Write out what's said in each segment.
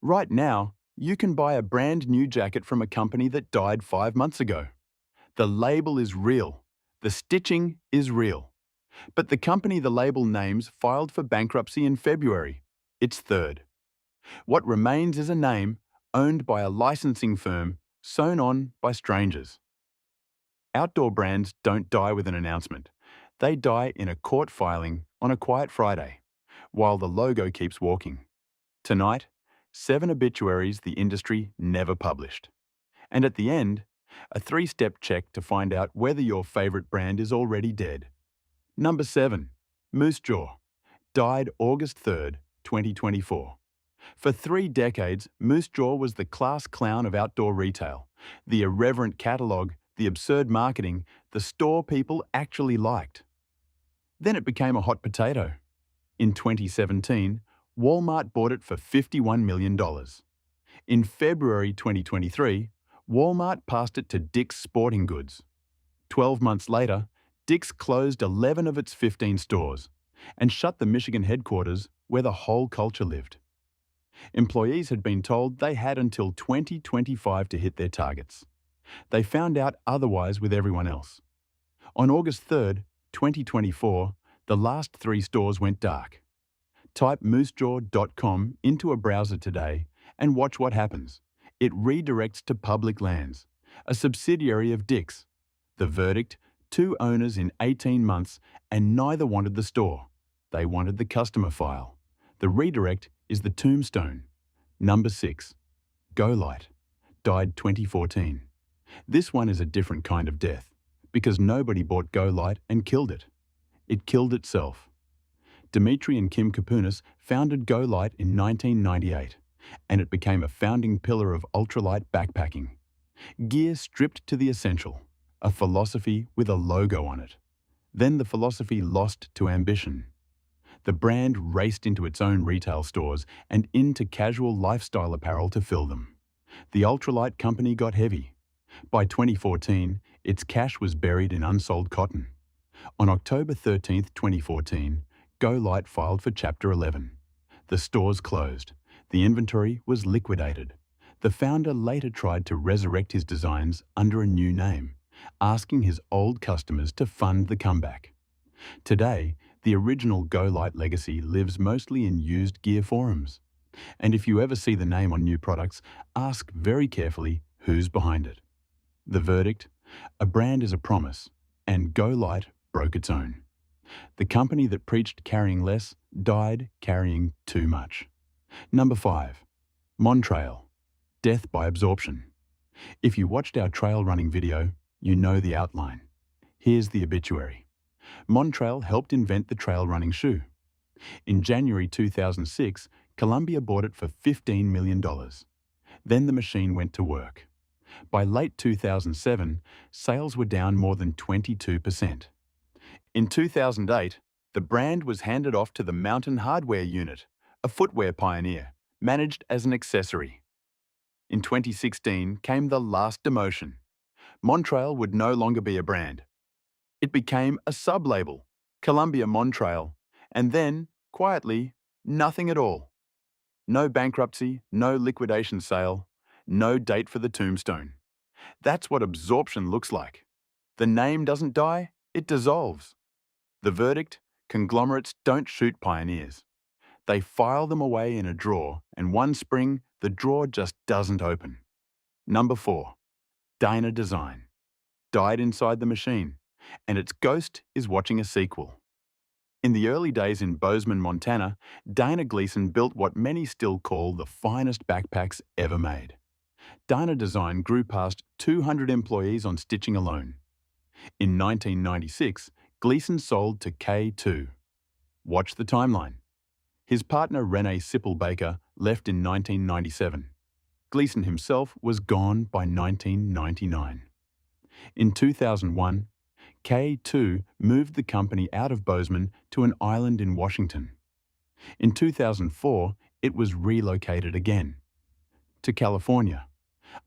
Right now, you can buy a brand new jacket from a company that died 5 months ago. The label is real. The stitching is real. But the company the label names filed for bankruptcy in February. It's third. What remains is a name owned by a licensing firm sewn on by strangers. Outdoor brands don't die with an announcement. They die in a court filing on a quiet Friday, while the logo keeps walking. Tonight, 7 obituaries the industry never published. And at the end, a 3-step check to find out whether your favourite brand is already dead. Number 7. Moose Jaw. Died August 3rd, 2024. For 3 decades, Moose Jaw was the class clown of outdoor retail. The irreverent catalogue, the absurd marketing, the store people actually liked. Then it became a hot potato. In 2017, Walmart bought it for $51 million. In February 2023, Walmart passed it to Dick's Sporting Goods. 12 months later, Dick's closed 11 of its 15 stores and shut the Michigan headquarters where the whole culture lived. Employees had been told they had until 2025 to hit their targets. They found out otherwise with everyone else. On August 3rd, 2024, the last 3 stores went dark. Type moosejaw.com into a browser today and watch what happens. It redirects to Public Lands, a subsidiary of Dick's. The verdict: 2 owners in 18 months, and neither wanted the store. They wanted the customer file. The redirect is the tombstone. Number 6. Go-Light. Died 2014. This one is a different kind of death, because nobody bought Go-Light and killed it. It killed itself. Dimitri and Kim Kapunis founded Go-Light in 1998, and it became a founding pillar of ultralight backpacking. Gear stripped to the essential, a philosophy with a logo on it. Then the philosophy lost to ambition. The brand raced into its own retail stores and into casual lifestyle apparel to fill them. The ultralight company got heavy. By 2014, its cash was buried in unsold cotton. On October 13, 2014, Go-Light filed for Chapter 11. The stores closed. The inventory was liquidated. The founder later tried to resurrect his designs under a new name, asking his old customers to fund the comeback. Today, the original Go-Light legacy lives mostly in used gear forums. And if you ever see the name on new products, ask very carefully who's behind it. The verdict: a brand is a promise, and Go-Light broke its own. The company that preached carrying less died carrying too much. Number 5. Montrail. Death by absorption. If you watched our trail running video, you know the outline. Here's the obituary. Montrail helped invent the trail running shoe. In January 2006, Columbia bought it for $15 million. Then the machine went to work. By late 2007, sales were down more than 22%. In 2008, the brand was handed off to the Mountain Hardware Unit, a footwear pioneer, managed as an accessory. In 2016 came the last demotion. Montrail would no longer be a brand. It became a sub-label, Columbia Montrail, and then, quietly, nothing at all. No bankruptcy, no liquidation sale, no date for the tombstone. That's what absorption looks like. The name doesn't die, it dissolves. The verdict: conglomerates don't shoot pioneers. They file them away in a drawer, and one spring, the drawer just doesn't open. Number 4. Dyna Design. Died inside the machine, and its ghost is watching a sequel. In the early days in Bozeman, Montana, Dana Gleason built what many still call the finest backpacks ever made. Dyna Design grew past 200 employees on stitching alone. In 1996, Gleason sold to K2. Watch the timeline. His partner Renee Sipple-Baker left in 1997. Gleason himself was gone by 1999. In 2001, K2 moved the company out of Bozeman to an island in Washington. In 2004, it was relocated again to California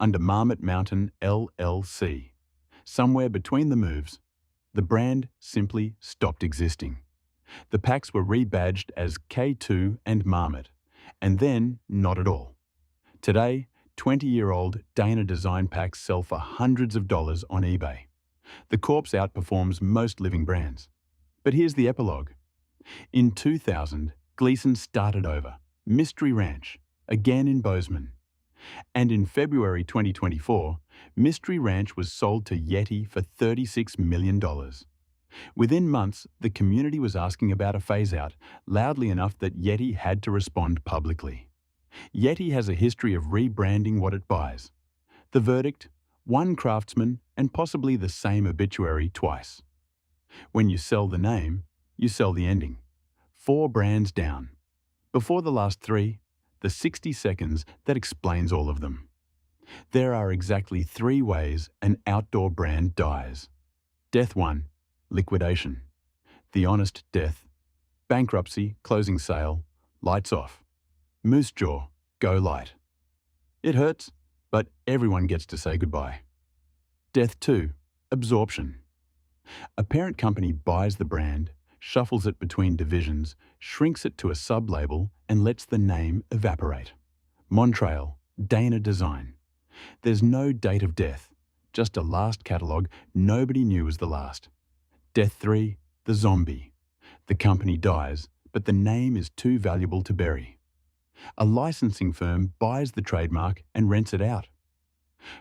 under Marmot Mountain LLC. Somewhere between the moves, the brand simply stopped existing. The packs were rebadged as K2 and Marmot, and then not at all. Today, 20-year-old Dana design packs sell for hundreds of dollars on eBay. The corpse outperforms most living brands. But here's the epilogue. In 2000, Gleason started over, Mystery Ranch, again in Bozeman. And in February 2024, Mystery Ranch was sold to Yeti for $36 million. Within months, the community was asking about a phase-out, loudly enough that Yeti had to respond publicly. Yeti has a history of rebranding what it buys. The verdict? One craftsman and possibly the same obituary twice. When you sell the name, you sell the ending. 4 brands down. Before the last 3, the 60 seconds that explains all of them. There are exactly 3 ways an outdoor brand dies. Death 1, liquidation. The honest death. Bankruptcy, closing sale, lights off. Moose jaw, go light. It hurts, but everyone gets to say goodbye. Death 2, absorption. A parent company buys the brand, shuffles it between divisions, shrinks it to a sub-label, and lets the name evaporate. Montrail, Dana Design. There's no date of death, just a last catalogue nobody knew was the last. Death 3, the zombie. The company dies, but the name is too valuable to bury. A licensing firm buys the trademark and rents it out.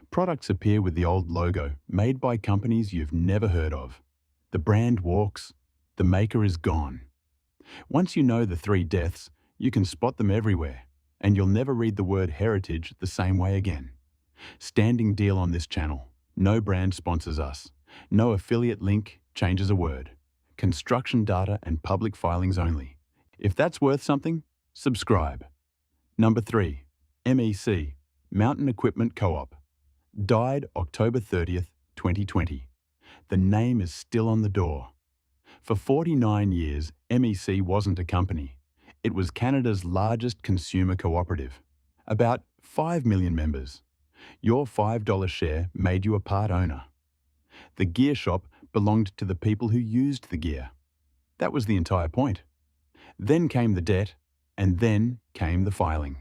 Products appear with the old logo, made by companies you've never heard of. The brand walks, the maker is gone. Once you know the 3 deaths, you can spot them everywhere, and you'll never read the word heritage the same way again. Standing deal on this channel. No brand sponsors us. No affiliate link changes a word. Construction data and public filings only. If that's worth something, subscribe. Number 3, MEC, Mountain Equipment Co-op. Died October 30th, 2020. The name is still on the door. For 49 years, MEC wasn't a company. It was Canada's largest consumer cooperative. About 5 million members. Your $5 share made you a part owner. The gear shop belonged to the people who used the gear. That was the entire point. Then came the debt, and then came the filing.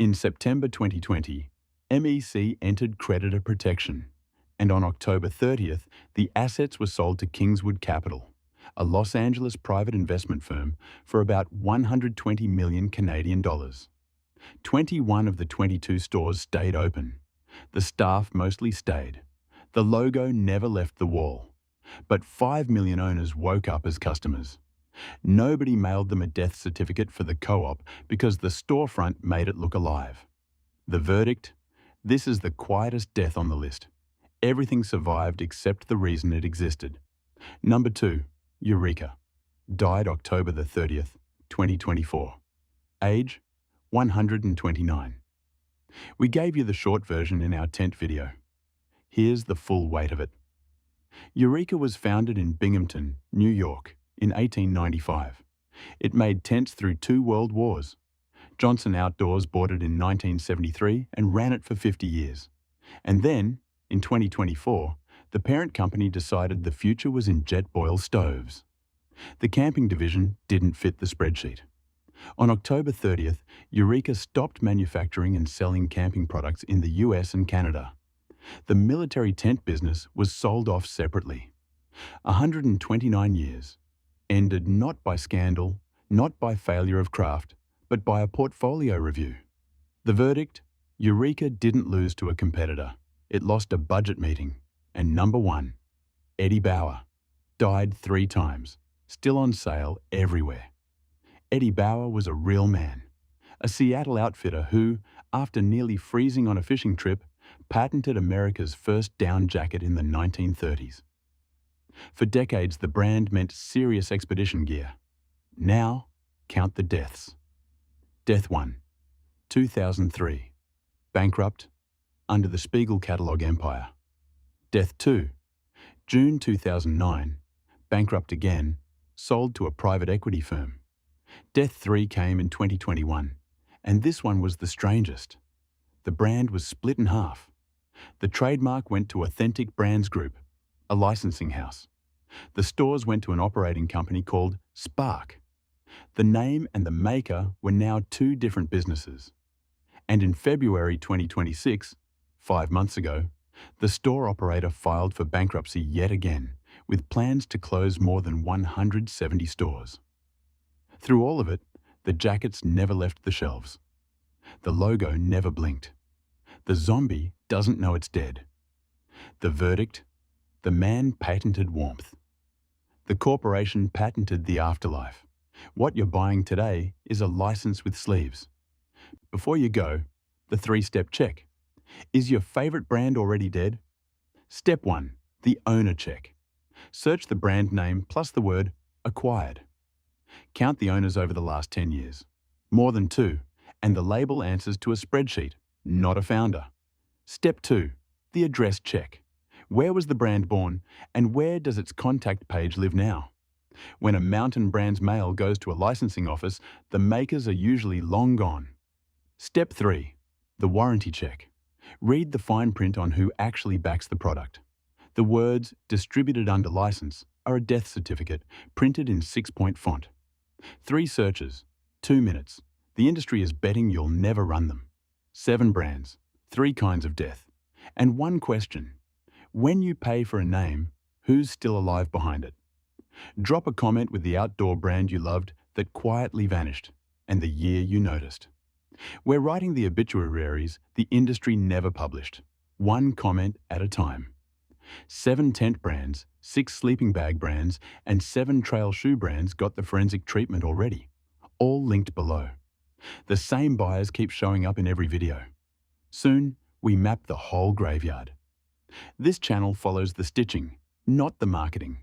In September 2020, MEC entered creditor protection, and on October 30th, the assets were sold to Kingswood Capital, a Los Angeles private investment firm, for about 120 million Canadian dollars. 21 of the 22 stores stayed open. The staff mostly stayed. The logo never left the wall. But 5 million owners woke up as customers. Nobody mailed them a death certificate for the co-op because the storefront made it look alive. The verdict? This is the quietest death on the list. Everything survived except the reason it existed. Number 2, Eureka. Died October the 30th, 2024. Age? 129. We gave you the short version in our tent video. Here's the full weight of it. Eureka was founded in Binghamton, New York, in 1895. It made tents through 2 world wars. Johnson Outdoors bought it in 1973 and ran it for 50 years. And then, in 2024, the parent company decided the future was in jet boil stoves. The camping division didn't fit the spreadsheet. On October 30th, Eureka stopped manufacturing and selling camping products in the US and Canada. The military tent business was sold off separately. 129 years, ended not by scandal, not by failure of craft, but by a portfolio review. The verdict? Eureka didn't lose to a competitor. It lost a budget meeting. And number 1, Eddie Bauer, died 3 times, still on sale everywhere. Eddie Bauer was a real man, a Seattle outfitter who, after nearly freezing on a fishing trip, patented America's first down jacket in the 1930s. For decades, the brand meant serious expedition gear. Now, count the deaths. Death 1, 2003. Bankrupt, under the Spiegel catalog empire. Death 2, June 2009. Bankrupt again, sold to a private equity firm. Death 3 came in 2021, and this one was the strangest. The brand was split in half. The trademark went to Authentic Brands Group, a licensing house. The stores went to an operating company called Spark. The name and the maker were now 2 different businesses. And in February 2026, 5 months ago, the store operator filed for bankruptcy yet again, with plans to close more than 170 stores. Through all of it, the jackets never left the shelves. The logo never blinked. The zombie doesn't know it's dead. The verdict? The man patented warmth. The corporation patented the afterlife. What you're buying today is a license with sleeves. Before you go, the 3-step check. Is your favorite brand already dead? Step 1, the owner check. Search the brand name plus the word acquired. Count the owners over the last 10 years. More than 2, and the label answers to a spreadsheet, not a founder. Step 2, the address check. Where was the brand born, and where does its contact page live now? When a Mountain Brands mail goes to a licensing office, the makers are usually long gone. Step 3, the warranty check. Read the fine print on who actually backs the product. The words "distributed under license" are a death certificate printed in 6-point font. 3 searches, 2 minutes. The industry is betting you'll never run them. 7 brands, 3 kinds of death. And 1 question. When you pay for a name, who's still alive behind it? Drop a comment with the outdoor brand you loved that quietly vanished, and the year you noticed. We're writing the obituaries the industry never published, 1 comment at a time. 7 tent brands, 6 sleeping bag brands, and 7 trail shoe brands got the forensic treatment already, all linked below. The same buyers keep showing up in every video. Soon, we map the whole graveyard. This channel follows the stitching, not the marketing.